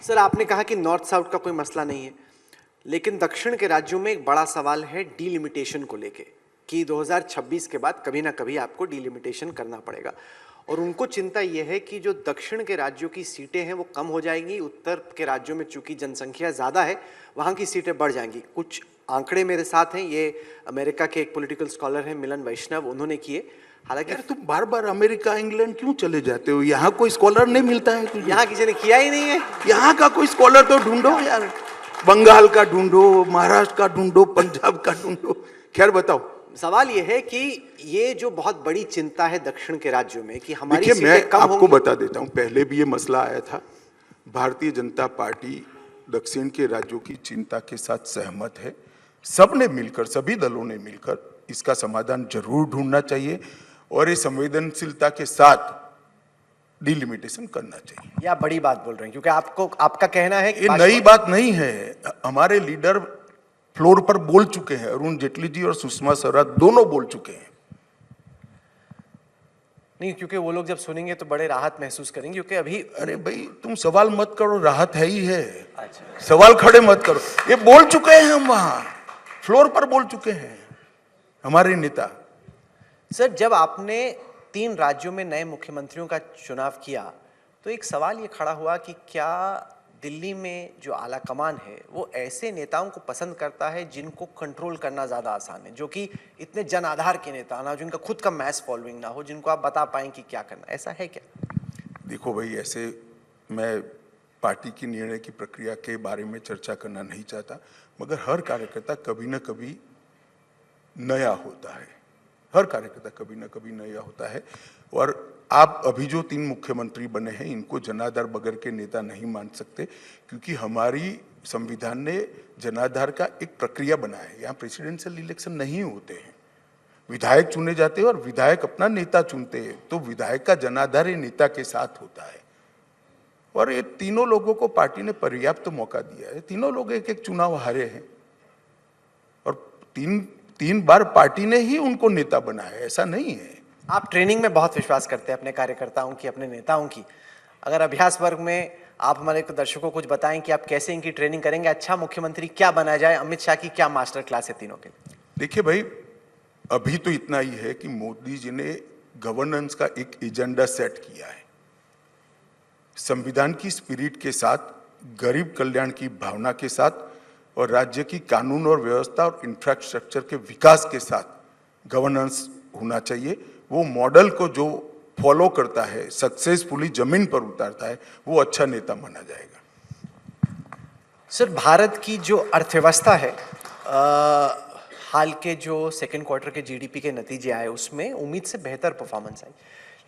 Sir, आपने कहा कि नॉर्थ साउथ का कोई मसला नहीं है, लेकिन दक्षिण के राज्यों में एक बड़ा सवाल है डीलिमिटेशन को लेके कि 2026 के बाद कभी ना कभी आपको डीलिमिटेशन करना पड़ेगा। और उनको चिंता यह है कि जो दक्षिण के राज्यों की सीटें हैं वो कम हो जाएंगी, उत्तर के राज्यों में चूंकि जनसंख्या ज़्यादा है वहाँ की सीटें बढ़ जाएंगी। कुछ आंकड़े मेरे साथ हैं, ये अमेरिका के एक पॉलिटिकल स्कॉलर हैं मिलन वैष्णव, उन्होंने किए। हालांकि तुम बार बार अमेरिका इंग्लैंड क्यों चले जाते हो? यहाँ कोई स्कॉलर नहीं मिलता है तुझे? यहाँ किसी ने किया ही नहीं है। यहाँ का कोई स्कॉलर तो ढूंढो यार, बंगाल का ढूंढो, महाराष्ट्र का ढूंढो, पंजाब का ढूंढो। खैर बताओ। सवाल यह है कि ये जो बहुत बड़ी चिंता है दक्षिण के राज्यों में कि हमारी देखिए, मैं सीटें कम आपको होंगी। बता देता हूँ, पहले भी ये मसला आया था। भारतीय जनता पार्टी दक्षिण के राज्यों की चिंता के साथ सहमत है। सबने मिलकर, सभी दलों ने मिलकर इसका समाधान जरूर ढूंढना चाहिए और ये संवेदनशीलता के साथ डिलिमिटेशन करना चाहिए। या बड़ी बात बोल रहे हैं क्योंकि आपका कहना है कि ये नई बात नहीं है। हमारे लीडर फ्लोर पर बोल चुके हैं, अरुण जेटली जी और सुषमा स्वराज दोनों बोल चुके हैं। नहीं, क्योंकि वो लोग जब सुनेंगे तो बड़े राहत महसूस करेंगे क्योंकि अभी अरे भाई, तुम सवाल मत करो, राहत है ही है। अच्छा, सवाल खड़े मत करो। ये बोल चुके हैं, हम वहां फ्लोर पर बोल चुके हैं हमारे नेता। सर, जब आपने 3 राज्यों में नए मुख्यमंत्रियों का चुनाव किया तो एक सवाल ये खड़ा हुआ कि क्या दिल्ली में जो आला कमान है वो ऐसे नेताओं को पसंद करता है जिनको कंट्रोल करना ज़्यादा आसान है, जो कि इतने जन आधार के नेता ना, जिनका खुद का मैस फॉलोइंग ना हो, जिनको आप बता पाएं कि क्या करना, ऐसा है क्या? देखो भाई, ऐसे मैं पार्टी की निर्णय की प्रक्रिया के बारे में चर्चा करना नहीं चाहता, मगर हर कार्यकर्ता कभी ना कभी नया होता है। हर कार्यकर्ता कभी ना कभी नया होता है। और आप अभी जो 3 मुख्यमंत्री बने हैं, इनको जनाधार बगैर के नेता नहीं मान सकते, क्योंकि हमारी संविधान ने जनाधार का एक प्रक्रिया बनाया है। यहाँ प्रेसिडेंशियल इलेक्शन नहीं होते हैं, विधायक चुने जाते हैं और विधायक अपना नेता चुनते हैं। तो विधायक का जनाधार ही नेता के साथ होता है। और ये तीनों लोगों को पार्टी ने पर्याप्त मौका दिया है। तीनों लोग एक एक चुनाव हारे हैं और तीन बार पार्टी ने ही उनको नेता बनाया है, ऐसा नहीं है। आप ट्रेनिंग में बहुत विश्वास करते हैं अपने कार्यकर्ताओं की, अपने नेताओं की। अगर अभ्यास वर्ग में आप हमारे दर्शकों को कुछ बताएं कि आप कैसे इनकी ट्रेनिंग करेंगे, अच्छा मुख्यमंत्री क्या बना जाए, अमित शाह की क्या मास्टर क्लास है तीनों के लिए? देखिए भाई, अभी तो इतना ही है कि मोदी जी ने गवर्नेंस का एक एजेंडा सेट किया है, संविधान की स्पिरिट के साथ, गरीब कल्याण की भावना के साथ और राज्य की कानून और व्यवस्था और इंफ्रास्ट्रक्चर के विकास के साथ गवर्नेंस होना चाहिए। वो मॉडल को जो फॉलो करता है, सक्सेसफुली जमीन पर उतारता है, वो अच्छा नेता माना जाएगा। सर, भारत की जो अर्थव्यवस्था है, हाल के जो सेकेंड क्वार्टर के जीडीपी के नतीजे आए उसमें उम्मीद से बेहतर परफॉर्मेंस आई,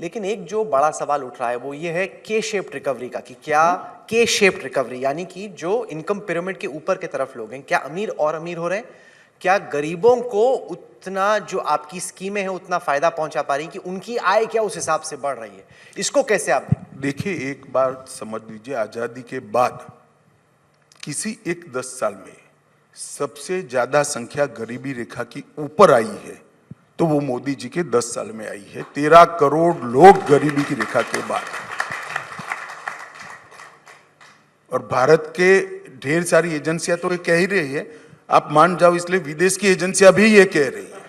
लेकिन एक जो बड़ा सवाल उठ रहा है वो ये है के शेप्ड रिकवरी का, कि क्या के शेप्ड रिकवरी यानी कि जो इनकम पिरामिड के ऊपर की तरफ लोग हैं, क्या अमीर और अमीर हो रहे हैं? क्या गरीबों को उतना जो आपकी स्कीमें हैं उतना फायदा पहुंचा पा रही कि उनकी आय क्या उस हिसाब से बढ़ रही है? इसको कैसे आप देखिए, एक बार समझ लीजिए, आजादी के बाद किसी एक 10 साल में सबसे ज्यादा संख्या गरीबी रेखा की ऊपर आई है तो वो मोदी जी के 10 साल में आई है। 13 करोड़ लोग गरीबी की रेखा के बाद। और भारत के ढेर सारी एजेंसियां तो ये कह ही रही है, आप मान जाओ, इसलिए विदेश की एजेंसियां भी ये कह रही है।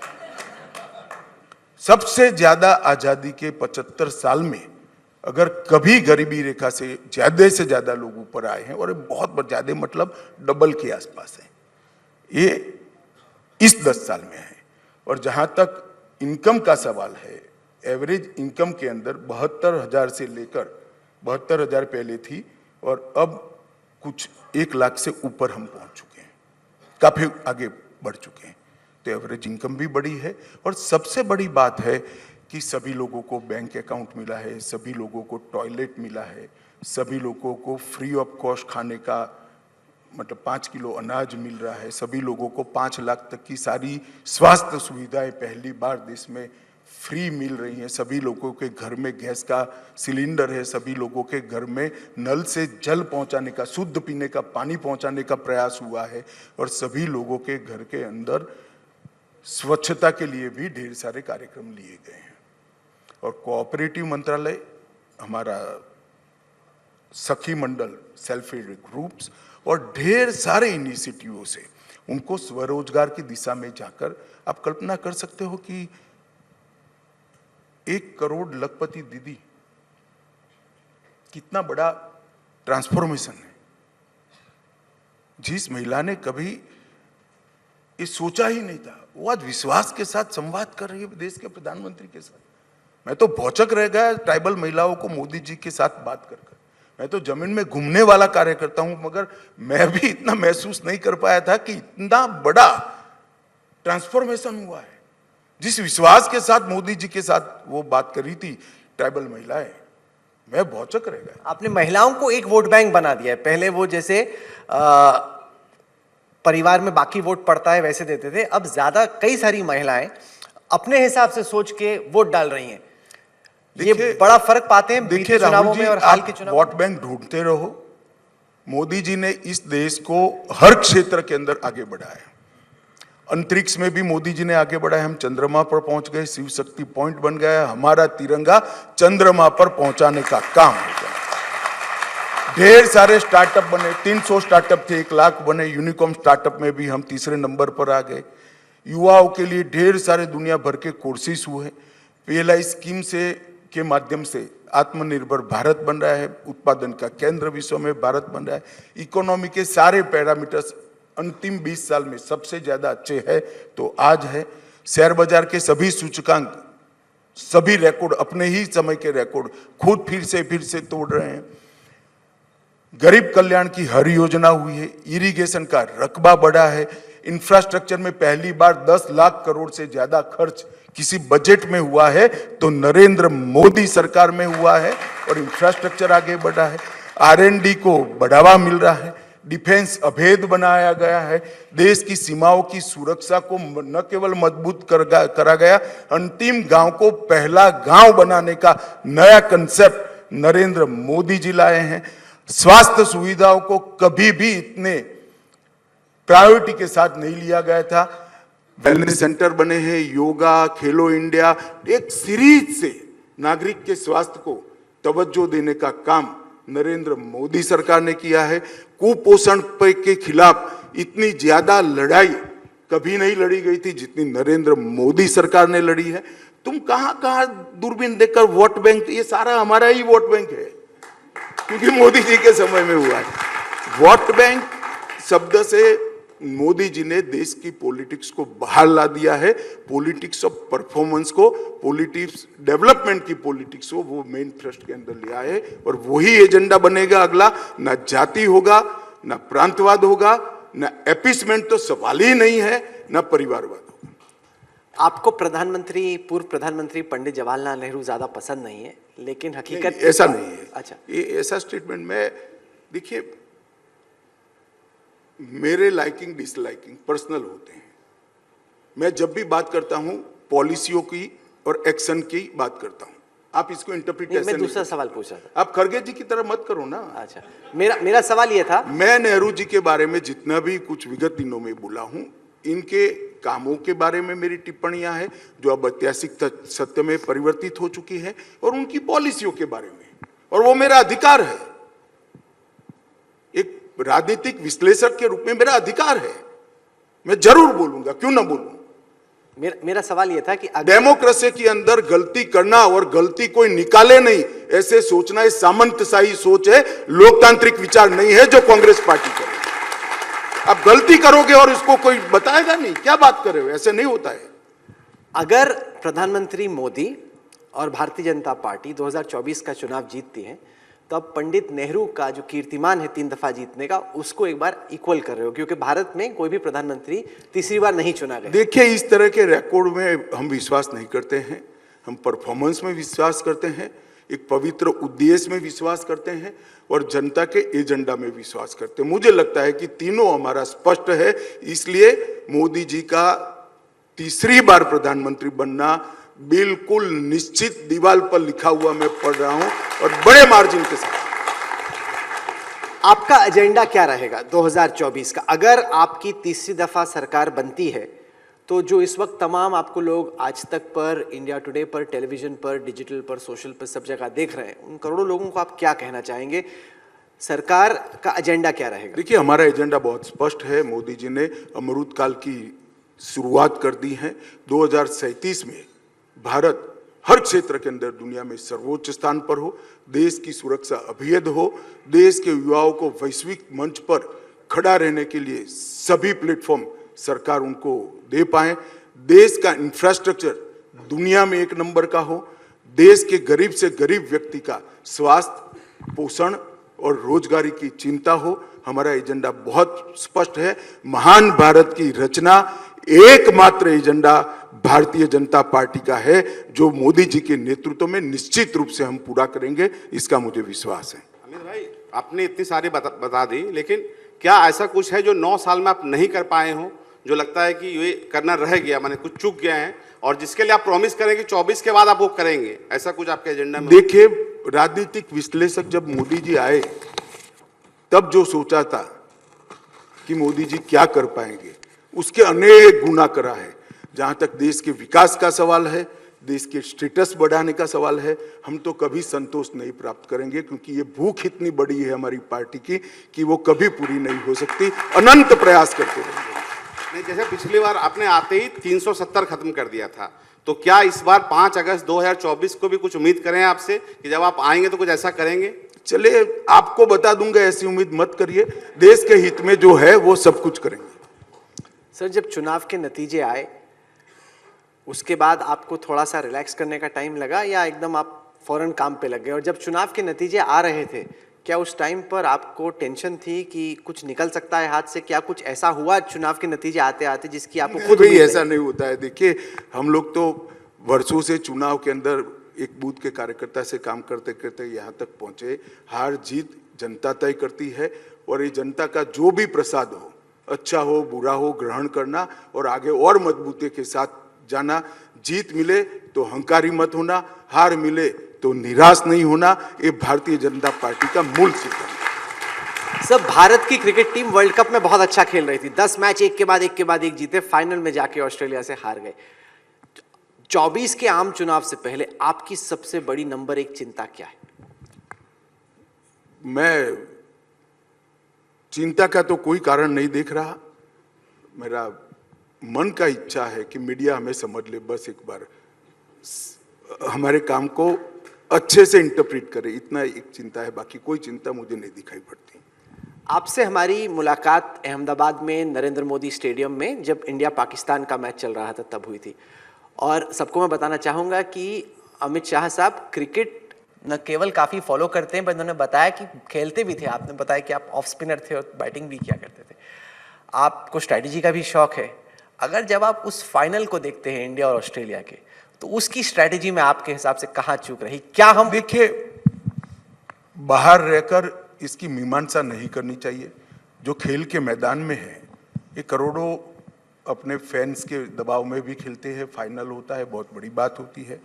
सबसे ज्यादा आजादी के 75 साल में अगर कभी गरीबी रेखा से ज्यादा लोग ऊपर आए हैं, और बहुत ज्यादा मतलब डबल के आसपास है, ये इस 10 साल में है। और जहां तक इनकम का सवाल है, एवरेज इनकम के अंदर 72,000 से लेकर 72,000 पहले थी और अब कुछ 1 लाख से ऊपर हम पहुंच चुके हैं, काफी आगे बढ़ चुके हैं। तो एवरेज इनकम भी बड़ी है। और सबसे बड़ी बात है कि सभी लोगों को बैंक अकाउंट मिला है, सभी लोगों को टॉयलेट मिला है, सभी लोगों को फ्री ऑफ कॉस्ट खाने का मतलब 5 किलो अनाज मिल रहा है, सभी लोगों को 5 लाख तक की सारी स्वास्थ्य सुविधाएं पहली बार देश में फ्री मिल रही हैं, सभी लोगों के घर में गैस का सिलेंडर है, सभी लोगों के घर में नल से जल पहुंचाने का, शुद्ध पीने का पानी पहुंचाने का प्रयास हुआ है, और सभी लोगों के घर के अंदर स्वच्छता के लिए भी ढेर सारे कार्यक्रम लिए गए हैं। और कोऑपरेटिव मंत्रालय हमारा सखी मंडल, सेल्फ हेल्प ग्रुप्स और ढेर सारे इनिशिएटिवों से उनको स्वरोजगार की दिशा में जाकर, आप कल्पना कर सकते हो कि 1 करोड़ लखपति दीदी, कितना बड़ा ट्रांसफॉर्मेशन है। जिस महिला ने कभी ये सोचा ही नहीं था, वो आज विश्वास के साथ संवाद कर रही है देश के प्रधानमंत्री के साथ। मैं तो भौचक रह गया ट्राइबल महिलाओं को मोदी जी के साथ बात कर कर। मैं तो जमीन में घूमने वाला कार्य करता हूं, मगर मैं भी इतना महसूस नहीं कर पाया था कि इतना बड़ा ट्रांसफॉर्मेशन हुआ है। जिस विश्वास के साथ मोदी जी के साथ वो बात करी थी ट्राइबल महिलाएं, मैं भौचक रह गया। आपने महिलाओं को एक वोट बैंक बना दिया है। पहले वो जैसे परिवार में बाकी वोट पड़ता है वैसे देते थे, अब ज्यादा कई सारी महिलाएं अपने हिसाब से सोच के वोट डाल रही हैं। ये बड़ा फर्क पाते हैं बीते चुनावों में और हाल के चुनाव। वोट बैंक ढूंढते रहो। मोदी जी ने इस देश को हर क्षेत्र के अंदर आगे बढ़ाया। अंतरिक्ष में भी मोदी जी ने आगे बढ़ाया। हम चंद्रमा पर पहुंच गए, शिव शक्ति पॉइंट बन गया। हमारा तिरंगा चंद्रमा पर पहुंचाने का काम हो गया। ढेर सारे स्टार्टअप बने, 300 स्टार्टअप थे, 1 लाख बने। यूनिकॉर्न स्टार्टअप में भी हम तीसरे नंबर पर आ गए। युवाओं के लिए ढेर सारे दुनिया भर के कोर्सेस हुए। PLI स्कीम से के माध्यम से आत्मनिर्भर भारत बन रहा है। उत्पादन का केंद्र विश्व में भारत बन रहा है। इकोनॉमी के सारे पैरामीटर्स अंतिम 20 साल में सबसे ज्यादा अच्छे हैं तो आज है। शेयर बाजार के सभी सूचकांक, सभी रिकॉर्ड, अपने ही समय के रिकॉर्ड खुद फिर से तोड़ रहे हैं। गरीब कल्याण की हर योजना हुई है। इरिगेशन का रकबा बढ़ा है। इंफ्रास्ट्रक्चर में पहली बार 10 लाख करोड़ से ज्यादा खर्च किसी बजट में हुआ है तो नरेंद्र मोदी सरकार में हुआ है और इंफ्रास्ट्रक्चर आगे बढ़ा है। R&D को बढ़ावा मिल रहा है। डिफेंस अभेद बनाया गया है। देश की सीमाओं की सुरक्षा को न केवल मजबूत करा गया, अंतिम गांव को पहला गांव बनाने का नया कंसेप्ट नरेंद्र मोदी जी लाए हैं। स्वास्थ्य सुविधाओं को कभी भी इतने प्रायोरिटी के साथ नहीं लिया गया था। वेलनेस सेंटर बने हैं, योगा, खेलो इंडिया, एक सीरीज से नागरिक के स्वास्थ्य को तवज्जो देने का काम नरेंद्र मोदी सरकार ने किया है। कुपोषण के खिलाफ इतनी ज्यादा लड़ाई कभी नहीं लड़ी गई थी जितनी नरेंद्र मोदी सरकार ने लड़ी है। तुम कहां दूरबीन देखकर वोट बैंक, ये सारा हमारा ही वोट बैंक है क्योंकि मोदी जी के समय में हुआ है। वोट बैंक शब्द से मोदी जी ने देश की पॉलिटिक्स को बाहर ला दिया है। पॉलिटिक्स ऑफ परफॉर्मेंस को, पॉलिटिक्स डेवलपमेंट की पॉलिटिक्स को वो मेन थ्रस्ट के अंदर लिया है और वही एजेंडा बनेगा अगला। ना जाति होगा, ना प्रांतवाद होगा, ना एपिसमेंट तो सवाल ही नहीं है, ना परिवारवाद होगा। आपको पूर्व प्रधानमंत्री पंडित जवाहरलाल नेहरू ज्यादा पसंद नहीं है, लेकिन हकीकत ऐसा नहीं है। अच्छा, ये ऐसा स्टेटमेंट में देखिए, मेरे लाइकिंग डिसलाइकिंग पर्सनल होते हैं। मैं जब भी बात करता हूं पॉलिसियों की और एक्शन की बात करता हूं। आप इसको इंटरप्रिटेशन, मैं दूसरा सवाल पूछ रहा था। आप खड़गे जी की तरह मत करो ना। अच्छा, मेरा सवाल ये था, मैं नेहरू जी के बारे में जितना भी कुछ विगत दिनों में बोला हूं, इनके कामों के बारे में मेरी टिप्पणियां हैं जो अब ऐतिहासिक सत्य में परिवर्तित हो चुकी है, और उनकी पॉलिसियों के बारे में, और वो मेरा अधिकार है। एक राजनीतिक विश्लेषक के रूप में मेरा अधिकार है, मैं जरूर बोलूंगा, क्यों ना बोलूं। मेरा सवाल यह था कि डेमोक्रेसी के अंदर गलती करना और गलती कोई निकाले नहीं ऐसे सोचना ये सामंतशाही सोच है, लोकतांत्रिक विचार नहीं है जो कांग्रेस पार्टी करे। आप गलती करोगे और इसको कोई बताएगा नहीं, क्या बात कर रहे हो, ऐसे नहीं होता है। अगर प्रधानमंत्री मोदी और भारतीय जनता पार्टी 2024 का चुनाव जीतती है तो अब पंडित नेहरू का जो कीर्तिमान है 3 दफा जीतने का, उसको एक बार इक्वल कर रहे हो, क्योंकि भारत में कोई भी प्रधानमंत्री तीसरी बार नहीं चुना गया। देखिए, इस तरह के रिकॉर्ड में हम विश्वास नहीं करते हैं। हम परफॉर्मेंस में विश्वास करते हैं, एक पवित्र उद्देश्य में विश्वास करते हैं और जनता के एजेंडा में विश्वास करते हैं। मुझे लगता है कि तीनों हमारा स्पष्ट है, इसलिए मोदी जी का तीसरी बार प्रधानमंत्री बनना बिल्कुल निश्चित, दीवार पर लिखा हुआ मैं पढ़ रहा हूं और बड़े मार्जिन के साथ। आपका एजेंडा क्या रहेगा 2024 का? अगर आपकी तीसरी दफा सरकार बनती है तो जो इस वक्त तमाम आपको लोग आज तक पर, इंडिया टुडे पर, टेलीविजन पर, डिजिटल पर, सोशल पर, सब जगह देख रहे हैं, उन करोड़ों लोगों को आप क्या कहना चाहेंगे? सरकार का एजेंडा क्या रहेगा? देखिए, हमारा एजेंडा बहुत स्पष्ट है। मोदी जी ने अमृत काल की शुरुआत कर दी है। 2037 में भारत हर क्षेत्र के अंदर दुनिया में सर्वोच्च स्थान पर हो, देश की सुरक्षा अभेद हो, देश के युवाओं को वैश्विक मंच पर खड़ा रहने के लिए सभी प्लेटफॉर्म सरकार उनको दे पाए, देश का इंफ्रास्ट्रक्चर दुनिया में एक नंबर का हो, देश के गरीब से गरीब व्यक्ति का स्वास्थ्य, पोषण और रोजगारी की चिंता हो। हमारा एजेंडा बहुत स्पष्ट है। महान भारत की रचना एकमात्र एजेंडा भारतीय जनता पार्टी का है, जो मोदी जी के नेतृत्व में निश्चित रूप से हम पूरा करेंगे, इसका मुझे विश्वास है। अमित भाई, आपने इतनी सारी बता दी, लेकिन क्या ऐसा कुछ है जो 9 साल में आप नहीं कर पाए हो, जो लगता है कि ये करना रह गया, माने कुछ चूक गया है, और जिसके लिए आप प्रॉमिस करेंगे 24 के बाद आप वो करेंगे, ऐसा कुछ आपके एजेंडा में? देखिए, राजनीतिक विश्लेषक जब मोदी जी आए तब जो सोचा था कि मोदी जी क्या कर पाएंगे, उसके अनेक गुना करा है। जहां तक देश के विकास का सवाल है, देश के स्टेटस बढ़ाने का सवाल है, हम तो कभी संतोष नहीं प्राप्त करेंगे, क्योंकि ये भूख इतनी बड़ी है हमारी पार्टी की कि वो कभी पूरी नहीं हो सकती। अनंत प्रयास करते रहेंगे। नहीं, जैसे पिछली बार आपने आते ही 370 खत्म कर दिया था, तो क्या इस बार 5 अगस्त 2024 को भी कुछ उम्मीद करें आपसे कि जब आप आएंगे तो कुछ ऐसा करेंगे? चलिए, आपको बता दूंगा, ऐसी उम्मीद मत करिए। देश के हित में जो है वो सब कुछ करेंगे। सर, जब चुनाव के नतीजे आए उसके बाद आपको थोड़ा सा रिलैक्स करने का टाइम लगा, या एकदम आप फौरन काम पे लग गए? और जब चुनाव के नतीजे आ रहे थे, क्या उस टाइम पर आपको टेंशन थी कि कुछ निकल सकता है हाथ से? क्या कुछ ऐसा हुआ चुनाव के नतीजे आते आते जिसकी आपको खुद भी उम्मीद ऐसा नहीं? नहीं होता है। देखिए, हम लोग तो वर्षों से चुनाव के अंदर एक बूथ के कार्यकर्ता से काम करते करते यहाँ तक पहुंचे। हार जीत जनता तय करती है, और ये जनता का जो भी प्रसाद हो, अच्छा हो बुरा हो, ग्रहण करना और आगे और मजबूती के साथ जाना। जीत मिले तो हंकारी मत होना, हार मिले तो निराश नहीं होना, ये भारतीय जनता पार्टी का मूल सिद्धांत है। सब भारत की क्रिकेट टीम वर्ल्ड कप में बहुत अच्छा खेल रही थी, 10 मैच एक के बाद एक जीते, फाइनल में जाके ऑस्ट्रेलिया से हार गए। 24 के आम चुनाव से पहले आपकी सबसे बड़ी नंबर 1 चिंता क्या है? मैं चिंता का तो कोई कारण नहीं देख रहा। मेरा मन का इच्छा है कि मीडिया हमें समझ ले, बस एक बार हमारे काम को अच्छे से इंटरप्रेट करे, इतना एक चिंता है। बाकी कोई चिंता मुझे नहीं दिखाई पड़ती। आपसे हमारी मुलाकात अहमदाबाद में नरेंद्र मोदी स्टेडियम में जब इंडिया पाकिस्तान का मैच चल रहा था तब हुई थी। और सबको मैं बताना चाहूँगा कि अमित शाह साहब क्रिकेट न केवल काफ़ी फॉलो करते हैं, पर उन्होंने बताया कि खेलते भी थे। आपने बताया कि आप ऑफ स्पिनर थे और बैटिंग भी किया करते थे। आपको स्ट्रैटेजी का भी शौक है। अगर जब आप उस फाइनल को देखते हैं इंडिया और ऑस्ट्रेलिया के, तो उसकी स्ट्रैटेजी में आपके हिसाब से कहाँ चूक रही? क्या हम देखिए, बाहर रहकर इसकी मीमांसा नहीं करनी चाहिए। जो खेल के मैदान में है, ये करोड़ों अपने फैंस के दबाव में भी खेलते हैं, फाइनल होता है, बहुत बड़ी बात होती है।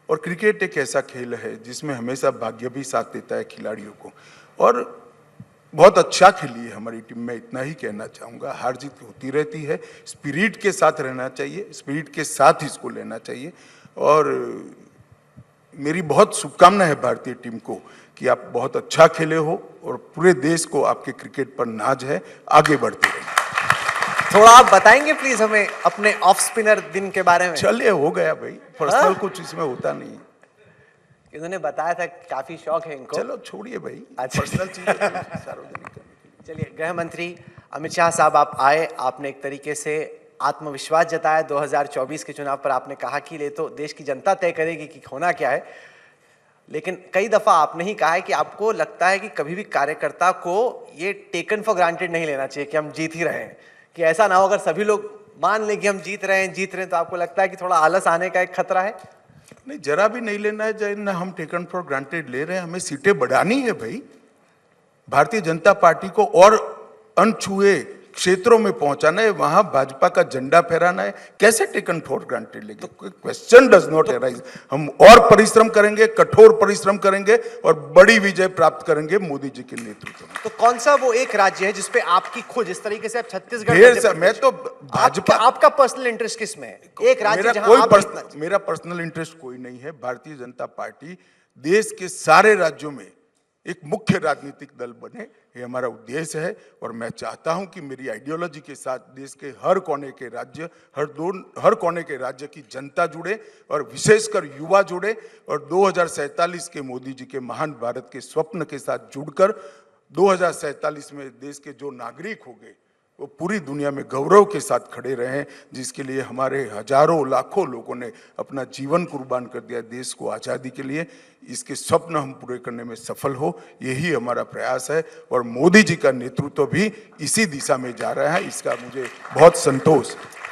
और क्रिकेट एक ऐसा खेल है जिसमें हमेशा भाग्य भी साथ देता है खिलाड़ियों को, और बहुत अच्छा खेली है हमारी टीम में, इतना ही कहना चाहूँगा। हार जीत होती रहती है, स्पिरिट के साथ रहना चाहिए, स्पिरिट के साथ इसको लेना चाहिए। और मेरी बहुत शुभकामना है भारतीय टीम को कि आप बहुत अच्छा खेले हो, और पूरे देश को आपके क्रिकेट पर नाज है। आगे बढ़ते रहिए। थोड़ा आप बताएंगे प्लीज हमें अपने ऑफ स्पिनर दिन के बारे में? चलिए, हो गया भाई, पर्सनल कुछ इसमें होता नहीं। इन्होंने बताया था काफी शौक है इनको। चलो छोड़िए भाई, अच्छा। पर्सनल चीजें सार्वजनिक करने के लिए। चलिए, गृह मंत्री अमित शाह साहब, आप आए, आपने एक तरीके से आत्मविश्वास जताया। 2024 के चुनाव पर आपने कहा कि ये तो देश की जनता तय करेगी कि होना क्या है, लेकिन कई दफा आपने ही कहा है कि आपको लगता है कि कभी भी कार्यकर्ता को ये टेकन फॉर ग्रांटेड नहीं लेना चाहिए कि हम जीत ही रहे हैं, कि ऐसा ना हो अगर सभी लोग मान लें कि हम जीत रहे हैं, तो आपको लगता है कि थोड़ा आलस आने का एक खतरा है? नहीं, जरा भी नहीं लेना है। ना हम टेकन फॉर ग्रांटेड ले रहे हैं, हमें सीटें बढ़ानी है भाई। भारतीय जनता पार्टी को और अनछुए क्षेत्रों में पहुंचाना है, वहां भाजपा का झंडा फहराना है। कैसे टेकन फॉर ग्रांटेड लेंगे? तो क्वेश्चन डज नॉट अराइज। हम और परिश्रम करेंगे, कठोर परिश्रम करेंगे, और बड़ी विजय प्राप्त करेंगे मोदी जी के नेतृत्व में। तो कौन सा वो एक राज्य है जिसपे आपकी खुद, जिस तरीके से आप छत्तीसगढ़, मैं तो भाजपा, आपका पर्सनल इंटरेस्ट किस में है? एक राज्य मेरा जहां कोई आप मेरा पर्सनल इंटरेस्ट कोई नहीं है। भारतीय जनता पार्टी देश के सारे राज्यों में एक मुख्य राजनीतिक दल बने, ये हमारा उद्देश्य है। और मैं चाहता हूं कि मेरी आइडियोलॉजी के साथ देश के हर कोने के राज्य, हर कोने के राज्य की जनता जुड़े और विशेषकर युवा जुड़े और 2047 के मोदी जी के महान भारत के स्वप्न के साथ जुड़कर 2047 में देश के जो नागरिक होंगे वो पूरी दुनिया में गौरव के साथ खड़े रहें, जिसके लिए हमारे हजारों लाखों लोगों ने अपना जीवन कुर्बान कर दिया देश को आज़ादी के लिए। इसके स्वप्न हम पूरे करने में सफल हो, यही हमारा प्रयास है। और मोदी जी का नेतृत्व भी इसी दिशा में जा रहा है, इसका मुझे बहुत संतोष है।